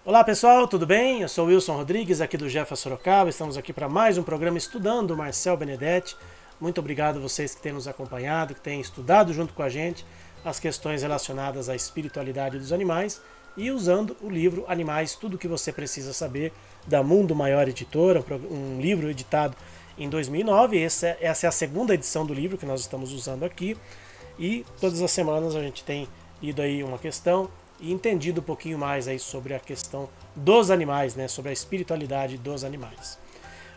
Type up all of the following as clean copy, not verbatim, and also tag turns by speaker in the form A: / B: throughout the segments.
A: Olá pessoal, tudo bem? Eu sou Wilson Rodrigues, aqui do Jefa Sorocaba. Estamos aqui para mais um programa Estudando Marcel Benedetti. Muito obrigado a vocês que têm nos acompanhado, que têm estudado junto com a gente as questões relacionadas à espiritualidade dos animais e usando o livro Animais, Tudo o que Você Precisa Saber, da Mundo Maior Editora, um livro editado em 2009. Essa é a segunda edição do livro que nós estamos usando aqui e todas as semanas a gente tem lido aí uma questão e entendido um pouquinho mais aí sobre a questão dos animais, né, sobre a espiritualidade dos animais.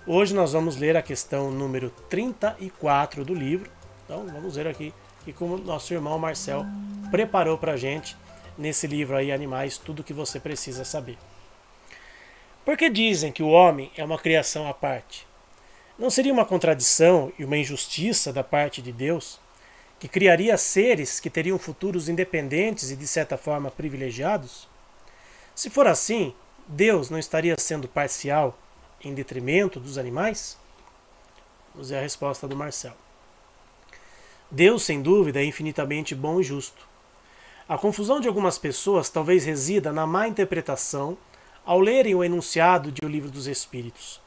A: Hoje nós vamos ler a questão número 34 do livro. Então vamos ver aqui e como nosso irmão Marcel preparou para a gente nesse livro aí, Animais, Tudo o que Você Precisa Saber. Porque dizem que o homem é uma criação à parte? Não seria uma contradição e uma injustiça da parte de Deus, que criaria seres que teriam futuros independentes e de certa forma privilegiados? Se for assim, Deus não estaria sendo parcial em detrimento dos animais? Vamos ver a resposta do Marcel. Deus, sem dúvida, é infinitamente bom e justo. A confusão de algumas pessoas talvez resida na má interpretação ao lerem o enunciado de O Livro dos Espíritos.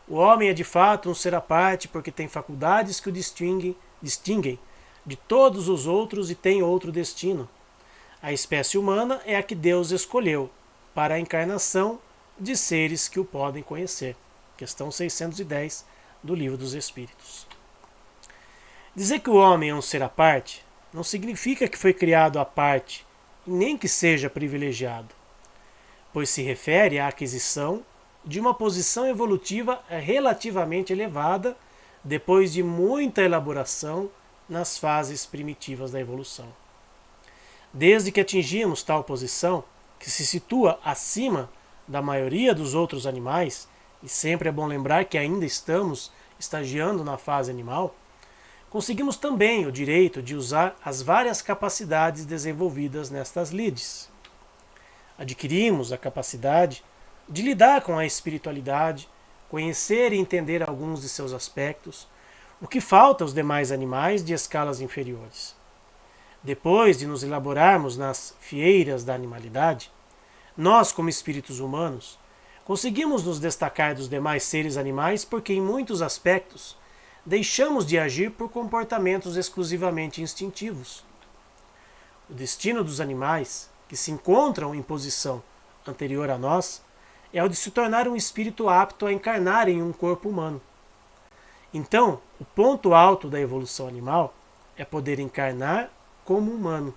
A: O homem é de fato um ser à parte porque tem faculdades que o distinguem de todos os outros e tem outro destino. A espécie humana é a que Deus escolheu para a encarnação de seres que o podem conhecer. Questão 610 do Livro dos Espíritos. Dizer que o homem é um ser à parte não significa que foi criado à parte e nem que seja privilegiado, pois se refere à aquisição de uma posição evolutiva relativamente elevada depois de muita elaboração nas fases primitivas da evolução. Desde que atingimos tal posição, que se situa acima da maioria dos outros animais, e sempre é bom lembrar que ainda estamos estagiando na fase animal, conseguimos também o direito de usar as várias capacidades desenvolvidas nestas lides. Adquirimos a capacidade de lidar com a espiritualidade, conhecer e entender alguns de seus aspectos, o que falta aos demais animais de escalas inferiores. Depois de nos elaborarmos nas fieiras da animalidade, nós, como espíritos humanos, conseguimos nos destacar dos demais seres animais porque, em muitos aspectos, deixamos de agir por comportamentos exclusivamente instintivos. O destino dos animais, que se encontram em posição anterior a nós, é o de se tornar um espírito apto a encarnar em um corpo humano. Então, o ponto alto da evolução animal é poder encarnar como humano.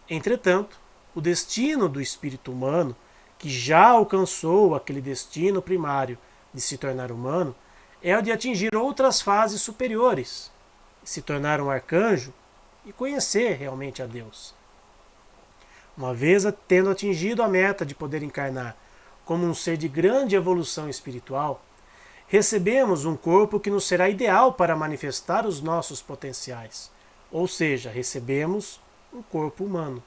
A: Entretanto, o destino do espírito humano, que já alcançou aquele destino primário de se tornar humano, é o de atingir outras fases superiores, se tornar um arcanjo e conhecer realmente a Deus. Uma vez tendo atingido a meta de poder encarnar como um ser de grande evolução espiritual, recebemos um corpo que nos será ideal para manifestar os nossos potenciais, ou seja, recebemos um corpo humano.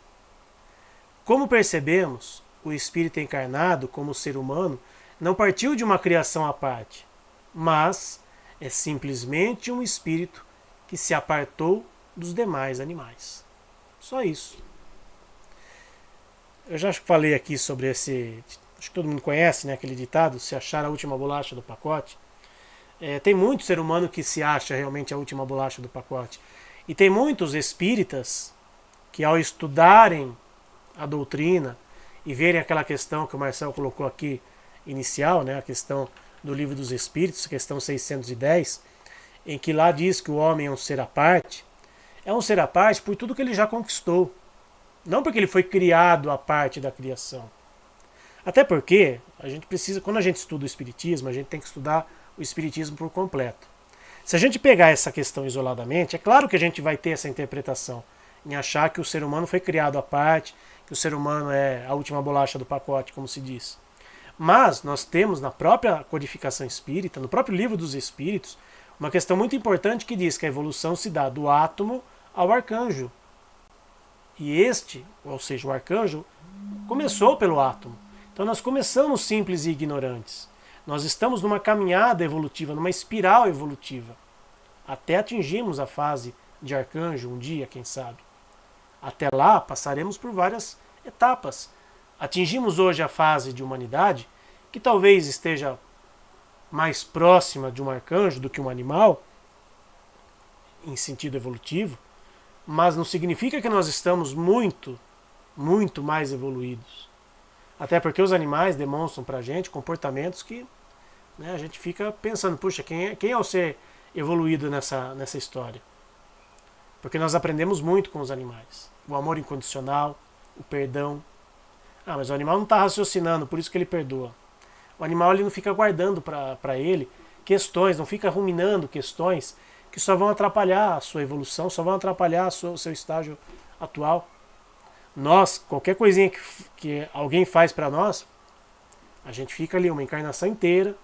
A: Como percebemos, o espírito encarnado como ser humano não partiu de uma criação à parte, mas é simplesmente um espírito que se apartou dos demais animais. Só isso. Eu já falei aqui sobre esse, acho que todo mundo conhece, né, aquele ditado, se achar a última bolacha do pacote. Tem muito ser humano que se acha realmente a última bolacha do pacote. E tem muitos espíritas que, ao estudarem a doutrina e verem aquela questão que o Marcel colocou aqui inicial, né, a questão do Livro dos Espíritos, questão 610, em que lá diz que o homem é um ser à parte, é um ser à parte por tudo que ele já conquistou. Não porque ele foi criado à parte da criação. Até porque a gente precisa, quando a gente estuda o Espiritismo, a gente tem que estudar o Espiritismo por completo. Se a gente pegar essa questão isoladamente, é claro que a gente vai ter essa interpretação em achar que o ser humano foi criado à parte, que o ser humano é a última bolacha do pacote, como se diz. Mas nós temos na própria codificação espírita, no próprio Livro dos Espíritos, uma questão muito importante que diz que a evolução se dá do átomo ao arcanjo. E este, ou seja, o arcanjo, começou pelo átomo. Então nós começamos simples e ignorantes. Nós estamos numa caminhada evolutiva, numa espiral evolutiva, até atingirmos a fase de arcanjo um dia, quem sabe. Até lá passaremos por várias etapas atingimos hoje a fase de humanidade, que talvez esteja mais próxima de um arcanjo do que um animal, em sentido evolutivo, mas não significa que nós estamos muito, muito mais evoluídos. Até porque os animais demonstram pra gente comportamentos que, né, a gente fica pensando, puxa, quem é o ser evoluído nessa história? Porque nós aprendemos muito com os animais. O amor incondicional, o perdão. Ah, mas o animal não está raciocinando, por isso que ele perdoa. O animal ele não fica guardando para ele questões, não fica ruminando questões que só vão atrapalhar a sua evolução, só vão atrapalhar o seu estágio atual. Nós, qualquer coisinha que alguém faz para nós, a gente fica ali uma encarnação inteira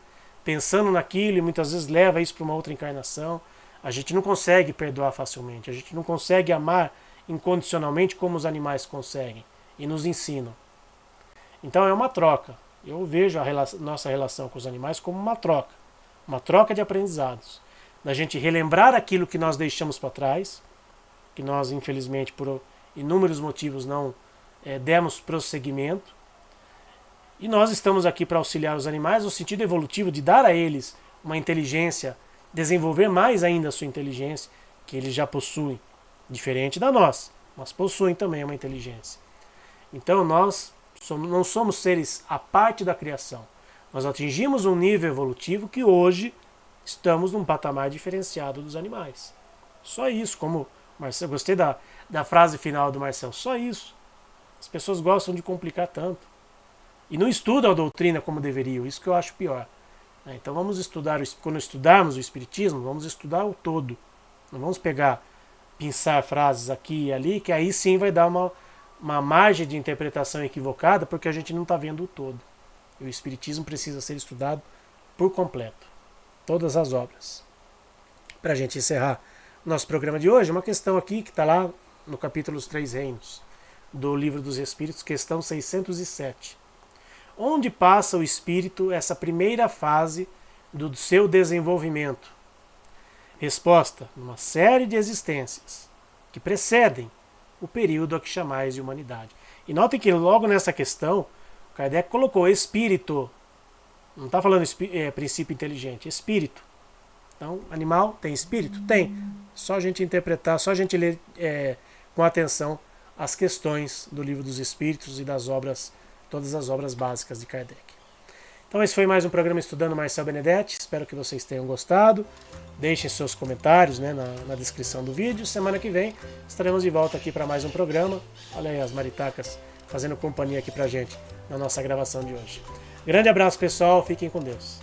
A: pensando naquilo e muitas vezes leva isso para uma outra encarnação. A gente não consegue perdoar facilmente, a gente não consegue amar incondicionalmente como os animais conseguem e nos ensinam. Então é uma troca. Eu vejo nossa relação com os animais como uma troca de aprendizados. Da gente relembrar aquilo que nós deixamos para trás, que nós infelizmente por inúmeros motivos não demos prosseguimento. E nós estamos aqui para auxiliar os animais no sentido evolutivo de dar a eles uma inteligência, desenvolver mais ainda a sua inteligência, que eles já possuem, diferente da nossa, mas possuem também uma inteligência. Então nós não somos seres à parte da criação. Nós atingimos um nível evolutivo que hoje estamos num patamar diferenciado dos animais. Só isso, como Marcel, gostei da frase final do Marcel, só isso. As pessoas gostam de complicar tanto. E não estudam a doutrina como deveriam, isso que eu acho pior. Então vamos estudar, quando estudarmos o Espiritismo, vamos estudar o todo. Não vamos pinçar frases aqui e ali, que aí sim vai dar uma margem de interpretação equivocada, porque a gente não está vendo o todo. E o Espiritismo precisa ser estudado por completo. Todas as obras. Para a gente encerrar o nosso programa de hoje, uma questão aqui que está lá no capítulo Os Três Reinos, do Livro dos Espíritos, questão 607. Onde passa o espírito essa primeira fase do seu desenvolvimento? Resposta: numa série de existências que precedem o período a que chamais de humanidade. E notem que logo nessa questão, Kardec colocou espírito. Não está falando princípio inteligente, espírito. Então, animal tem espírito? Tem. Só a gente interpretar, só a gente ler com atenção as questões do Livro dos Espíritos e das obras, todas as obras básicas de Kardec. Então esse foi mais um programa Estudando Marcel Benedetti. Espero que vocês tenham gostado. Deixem seus comentários, né, na descrição do vídeo. Semana que vem estaremos de volta aqui para mais um programa. Olha aí as maritacas fazendo companhia aqui pra gente na nossa gravação de hoje. Grande abraço, pessoal. Fiquem com Deus.